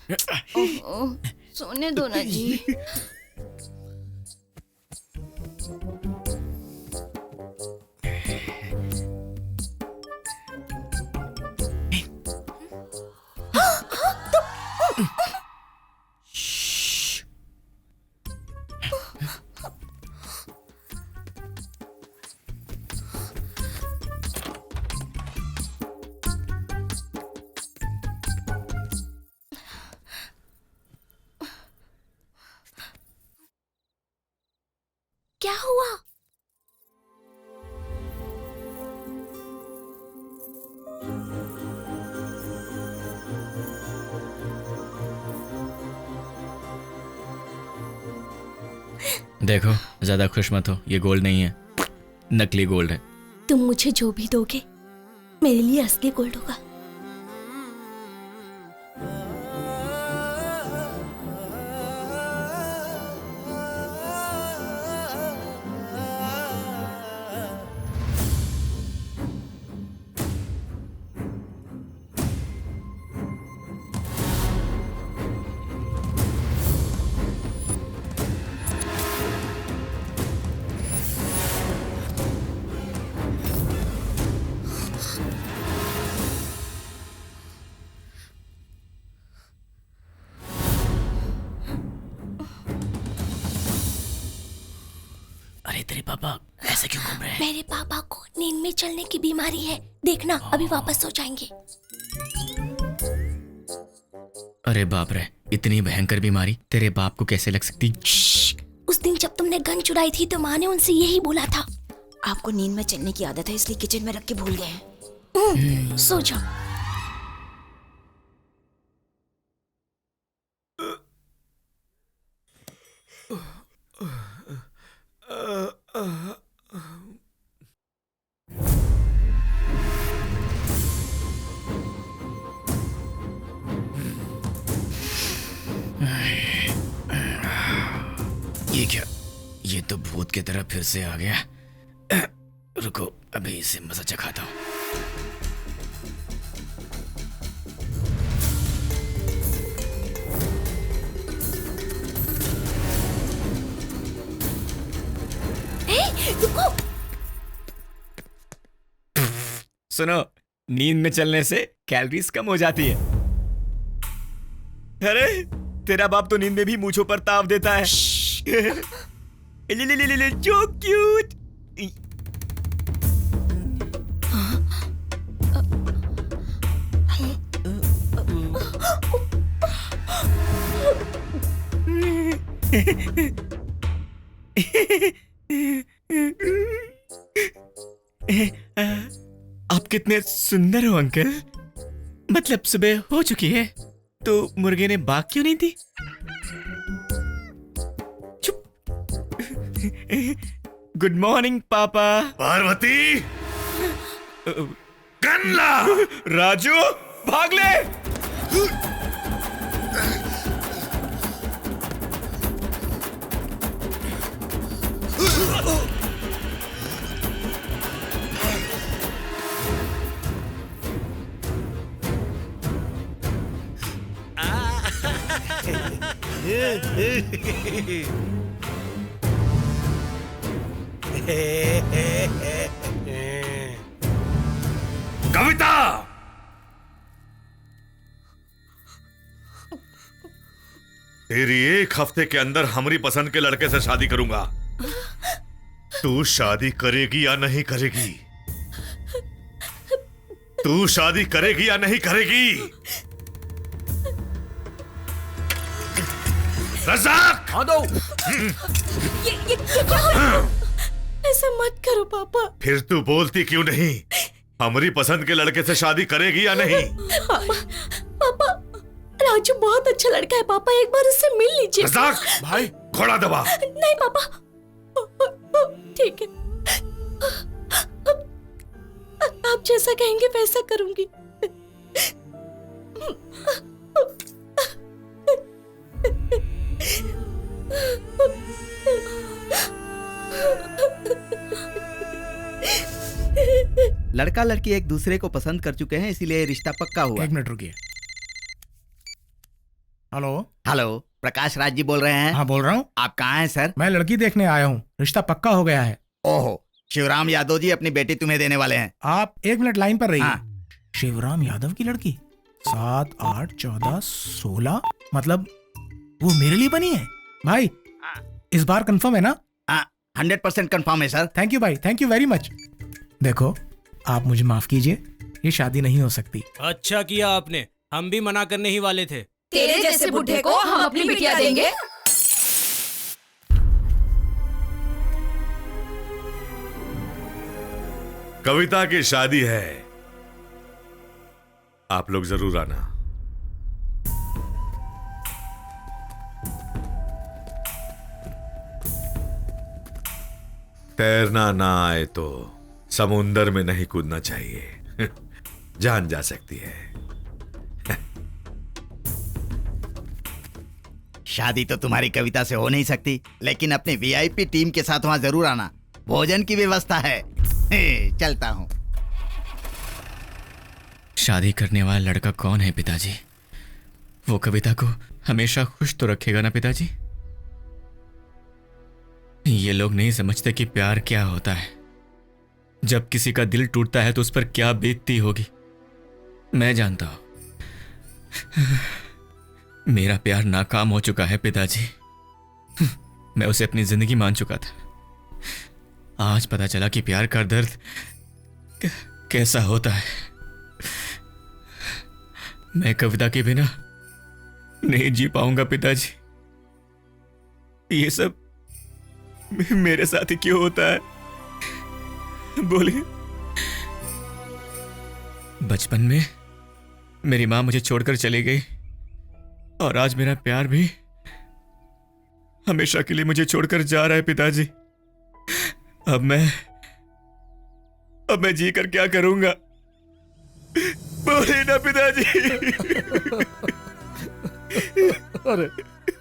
ओह, सोने दो ना जी। क्या हुआ? देखो, ज्यादा खुश मत हो, ये गोल्ड नहीं है, नकली गोल्ड है। तुम मुझे जो भी दोगे मेरे लिए असली गोल्ड होगा। अरे तेरे पापा ऐसे क्यों घूम रहे हैं? मेरे पापा को नींद में चलने की बीमारी है, देखना अभी वापस हो जाएंगे। अरे बाप रे, इतनी भयंकर बीमारी तेरे बाप को कैसे लग सकती? उस दिन जब तुमने गन चुराई थी तो माँ ने उनसे यही बोला था। आपको नींद में चलने की आदत है इसलिए किचन में रख के भूल गए हैं। सो जाओ। ये क्या? ये तो भूत की तरह फिर से आ गया। रुको, अभी इसे मजा चखाता हूँ। रुको। सुनो, नींद में चलने से कैलोरीज कम हो जाती है। अरे तेरा बाप तो नींद में भी मूंछों पर ताव देता है। जो क्यूट। आप कितने सुंदर हो अंकल। मतलब सुबह हो चुकी है तो मुर्गे ने बाग क्यों नहीं दी? चुप। गुड मॉर्निंग पापा। पार्वती, गन ला। राजू भाग ले। कविता, तेरी एक हफ्ते के अंदर हमारी पसंद के लड़के से शादी करूंगा। तू शादी करेगी या नहीं करेगी? तू शादी करेगी या नहीं करेगी? रज़ाक! हाँ दो। ये क्या हो रहा है? ऐसा मत करो पापा। फिर तू बोलती क्यों नहीं? हमारी पसंद के लड़के से शादी करेगी या नहीं? पापा, पापा, राजू बहुत अच्छा लड़का है पापा, एक बार उससे मिल लीजिए। रज़ाक भाई, घोड़ा दबा। नहीं पापा, ठीक है, आप जैसा कहेंगे वैसा करूंगी। लड़का लड़की एक दूसरे को पसंद कर चुके हैं, इसीलिए रिश्ता पक्का हुआ। एक मिनट रुकिए। हेलो। हेलो, प्रकाश राज जी बोल रहे हैं? हाँ बोल रहा हूँ। आप कहाँ हैं सर? मैं लड़की देखने आया हूँ, रिश्ता पक्का हो गया है। ओहो, शिवराम यादव जी अपनी बेटी तुम्हें देने वाले हैं। आप 1 मिनट लाइन पर रहिए। हाँ। शिवराम यादव की लड़की 7, 8, 14, 16 मतलब वो मेरे लिए बनी है। भाई इस बार कंफर्म है ना? 100% कंफर्म है सर। थैंक यू भाई, थैंक यू वेरी मच। देखो आप मुझे माफ कीजिए, ये शादी नहीं हो सकती। अच्छा किया आपने, हम भी मना करने ही वाले थे। तेरे जैसे बुढ़े को हम अपनी बिटिया देंगे? कविता की शादी है, आप लोग जरूर आना। तैरना ना आए तो समुंदर में नहीं कूदना चाहिए, जान जा सकती है। शादी तो तुम्हारी कविता से हो नहीं सकती, लेकिन अपनी वीआईपी टीम के साथ वहां जरूर आना, भोजन की व्यवस्था है। चलता हूँ। शादी करने वाला लड़का कौन है पिताजी? वो कविता को हमेशा खुश तो रखेगा ना पिताजी? ये लोग नहीं समझते कि प्यार क्या होता है। जब किसी का दिल टूटता है तो उस पर क्या बीतती होगी, मैं जानता हूं। मेरा प्यार नाकाम हो चुका है पिताजी। मैं उसे अपनी जिंदगी मान चुका था। आज पता चला कि प्यार का दर्द कैसा होता है। मैं कविता के बिना नहीं जी पाऊंगा पिताजी। ये सब मेरे साथ ही क्यों होता है, बोलिए। बचपन में मेरी मां मुझे छोड़कर चली गई और आज मेरा प्यार भी हमेशा के लिए मुझे छोड़कर जा रहा है पिताजी। अब मैं जी कर क्या करूंगा, बोलिए ना पिताजी। अरे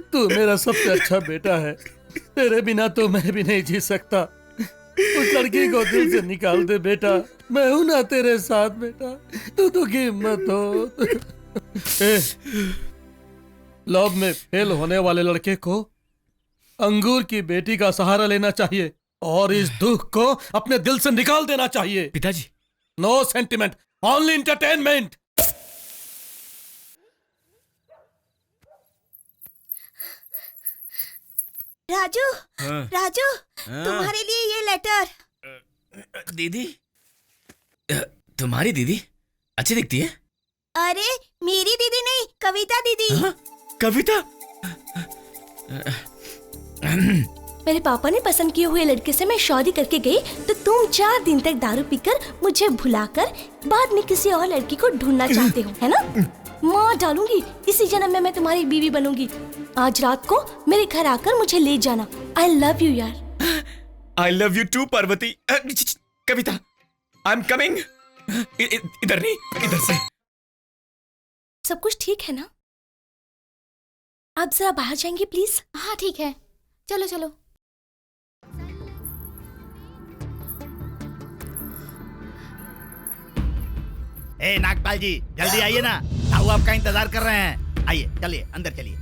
तू मेरा सबसे अच्छा बेटा है, तेरे बिना तो मैं भी नहीं जी सकता। उस लड़की को दिल से निकाल दे बेटा, मैं हूं ना तेरे साथ बेटा, तू दुखी मत हो। लव में फेल होने वाले लड़के को अंगूर की बेटी का सहारा लेना चाहिए और इस दुख को अपने दिल से निकाल देना चाहिए। पिताजी, no sentiment, only entertainment. Raju, Raju, तुम्हारे लिए ये लेटर। दीदी, तुम्हारी दीदी अच्छी दिखती है। अरे मेरी दीदी नहीं, कविता दीदी। कविता? मेरे पापा ने पसंद किए हुए लड़के से मैं शादी करके गई तो तुम 4 दिन तक दारू पीकर मुझे भुलाकर बाद में किसी और लड़की को ढूंढना चाहते हो, है ना? मार डालूंगी, इसी जन्म में मैं तुम्हारी बीवी बनूंगी। आज रात को मेरे घर आकर मुझे ले जाना। आई लव यू यार। I love you too Parvati. Kavita, I am coming. इधर नहीं, इधर से। सब कुछ ठीक है ना? आप जरा बाहर जाएंगे प्लीज? हाँ ठीक है, चलो चलो। ए नागपाल जी, जल्दी आइए ना, ताऊ आपका इंतजार कर रहे हैं। आइए, चलिए अंदर चलिए।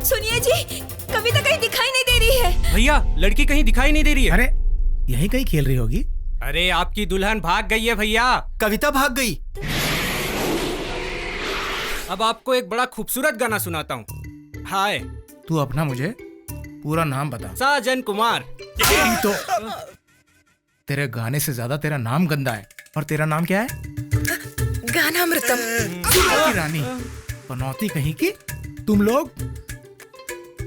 सुनिए जी, कविता कहीं दिखाई नहीं दे रही है। भैया, लड़की कहीं दिखाई नहीं दे रही है। अरे यहीं कहीं खेल रही होगी। अरे आपकी दुल्हन भाग गई है भैया। कविता भाग गई। अब आपको एक बड़ा खूबसूरत गाना सुनाता हूँ। हाय। तू अपना मुझे पूरा नाम बता। साजन कुमार। तो तेरे गाने से ज्यादा तेरा नाम गंदा है। और तेरा नाम क्या है? गानामृतम। रानी पनौती कहीं की। तुम लोग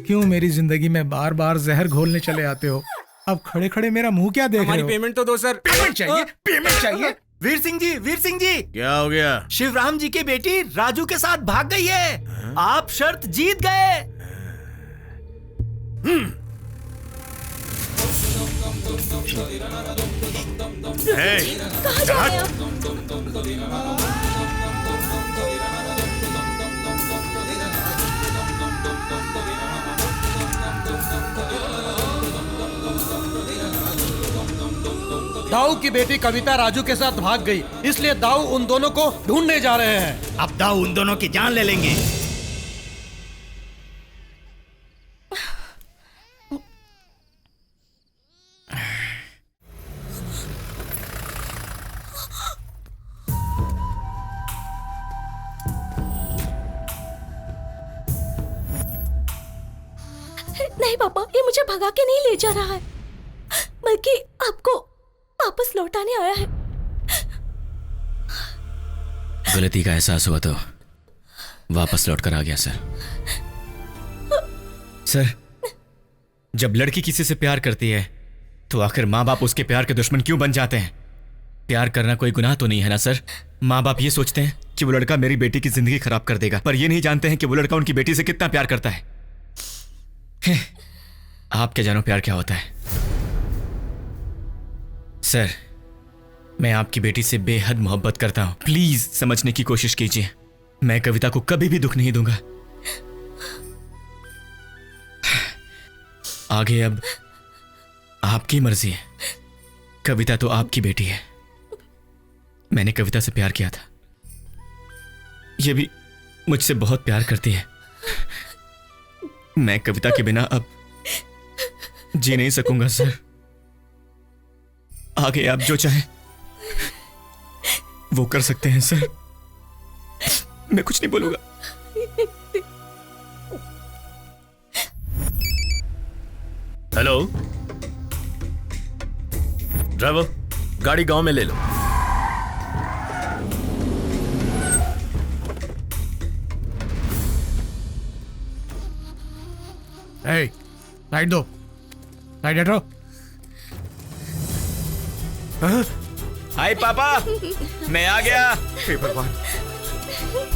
क्यों मेरी जिंदगी में बार बार जहर घोलने चले आते हो? अब खड़े खड़े मेरा मुंह क्या देख रहे हमारी हो? पेमेंट तो दो सर। पेमेंट चाहिए, पेमेंट चाहिए। वीर सिंह जी क्या हो गया? शिवराम जी की बेटी राजू के साथ भाग गई है। आप शर्त जीत गए। कहाँ जा रहे हैं आप? दाऊ की बेटी कविता राजू के साथ भाग गई, इसलिए दाऊ उन दोनों को ढूंढने जा रहे हैं। अब दाऊ उन दोनों की जान ले लेंगे। नहीं पापा, ये मुझे भगा के नहीं ले जा रहा है, बल्कि आपको वापस लौटाने आया है। गलती का एहसास हुआ तो वापस लौट कर आ गया सर। सर, जब लड़की किसी से प्यार करती है तो आखिर माँ बाप उसके प्यार के दुश्मन क्यों बन जाते हैं? प्यार करना कोई गुनाह तो नहीं है ना सर। माँ बाप ये सोचते हैं कि वो लड़का मेरी बेटी की जिंदगी खराब कर देगा, पर ये नहीं जानते हैं कि वो लड़का उनकी बेटी से कितना प्यार करता है। आप क्या जानो प्यार क्या होता है। सर, मैं आपकी बेटी से बेहद मोहब्बत करता हूं, प्लीज समझने की कोशिश कीजिए। मैं कविता को कभी भी दुख नहीं दूंगा। आगे अब आपकी मर्जी है। कविता तो आपकी बेटी है। मैंने कविता से प्यार किया था, ये भी मुझसे बहुत प्यार करती है। मैं कविता के बिना अब जी नहीं सकूंगा सर। आगे आप जो चाहें वो कर सकते हैं सर। मैं कुछ नहीं बोलूंगा। हेलो ड्राइवर, गाड़ी गांव में ले लो। लाइट दो, लाइट हटो। हाय पापा, मैं आ गया। हे भगवान,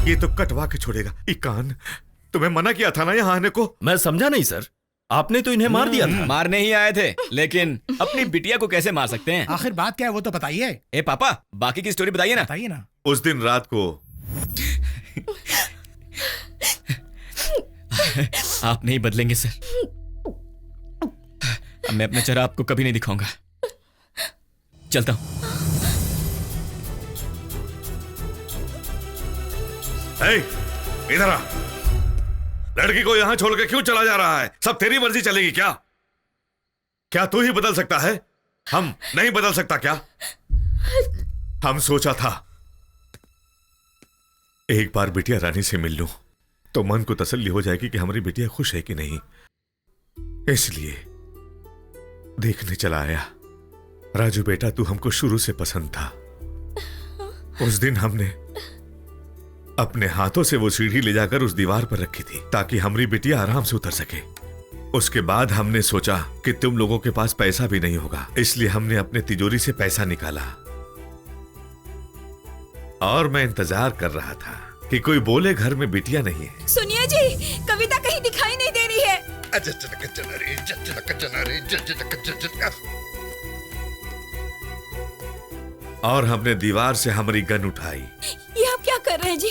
ये तो कटवा के छोड़ेगा। इकान, तुम्हें मना किया था ना यहाँ आने को। मैं समझा नहीं सर, आपने तो इन्हें मार दिया था। मारने ही आए थे, लेकिन अपनी बिटिया को कैसे मार सकते हैं? आखिर बात क्या है वो तो बताइए। ए पापा, बाकी की स्टोरी बताइए ना। बताइए ना। उस दिन रात को आप नहीं बदलेंगे सर। अब मैं अपना चेहरा आपको कभी नहीं दिखाऊंगा। चलता हूं। इधर आ। लड़की को यहां छोड़ के क्यों चला जा रहा है? सब तेरी मर्जी चलेगी क्या? क्या तू ही बदल सकता है? हम नहीं बदल सकता क्या? हम सोचा था एक बार बिटिया रानी से मिल लूं तो मन को तसल्ली हो जाएगी कि हमारी बिटिया खुश है कि नहीं। इसलिए देखने चला आया। राजू बेटा, तू हमको शुरू से पसंद था। उस दिन हमने अपने हाथों से वो सीढ़ी ले जाकर उस दीवार पर रखी थी ताकि हमारी बिटिया आराम से उतर सके। उसके बाद हमने सोचा कि तुम लोगों के पास पैसा भी नहीं होगा, इसलिए हमने अपने तिजोरी से पैसा निकाला और मैं इंतजार कर रहा था कि कोई बोले घर में बिटिया नहीं है। सुनिए जी, कविता कहीं दिखाई नहीं दे रही है। और हमने दीवार से हमारी गन उठाई ये आप क्या कर रहे हैं जी?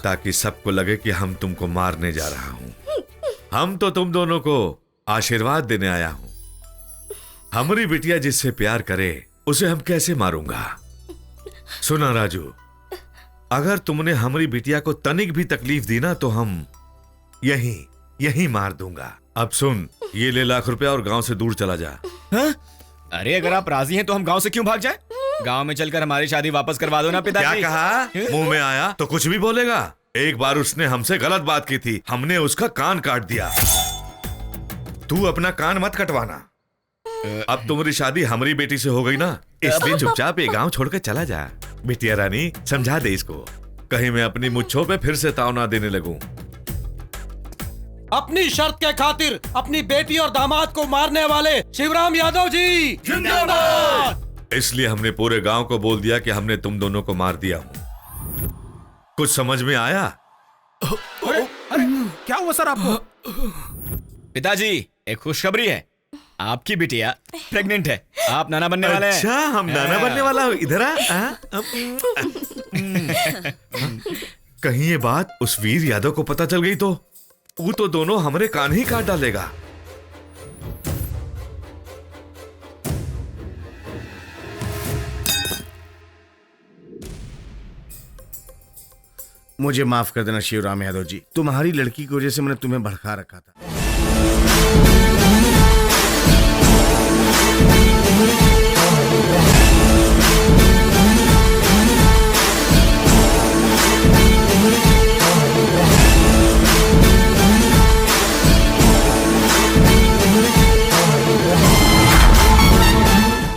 ताकि सबको लगे कि हम तुमको मारने जा रहा हूं। हम तो तुम दोनों को आशीर्वाद देने आया हूं। हमारी बिटिया जिससे प्यार करे उसे हम कैसे मारूंगा? सुना राजू, अगर तुमने हमारी बिटिया को तनिक भी तकलीफ दी ना तो हम यही मार दूंगा। अब सुन, ये ले ₹1,00,000 और गांव से दूर चला जा। हाँ? अरे अगर आप राजी हैं तो हम गांव से क्यों भाग जाएं? गांव में चलकर हमारी शादी वापस करवा दो ना पिताजी। क्या कहा? मुंह में आया तो कुछ भी बोलेगा। एक बार उसने हमसे गलत बात की थी, हमने उसका कान काट दिया। तू अपना कान मत कटवाना। अब तुम्हारी शादी हमारी बेटी से हो गई ना, इसलिए चुपचाप ये गांव छोड़कर चला जा। बिटिया रानी, समझा दे इसको, कहीं मैं अपनी मुच्छों पे फिर से ताव ना देने लगूं। अपनी शर्त के खातिर अपनी बेटी और दामाद को मारने वाले शिवराम यादव जी जिंदाबाद। इसलिए हमने पूरे गांव को बोल दिया कि हमने तुम दोनों को मार दिया। कुछ समझ में आया? अरे क्या हुआ सर आपको? पिताजी, एक खुशखबरी है, आपकी बिटिया प्रेग्नेंट है। आप नाना बनने वाले हैं। अच्छा, हम नाना बनने वाला हो। इधर आ। कहीं ये बात उस वीर यादव को पता चल गई तो वो तो दोनों हमारे कान ही काट डालेगा। मुझे माफ कर देना शिवराम यादव जी, तुम्हारी लड़की की वजह से मैंने तुम्हें भड़का रखा था।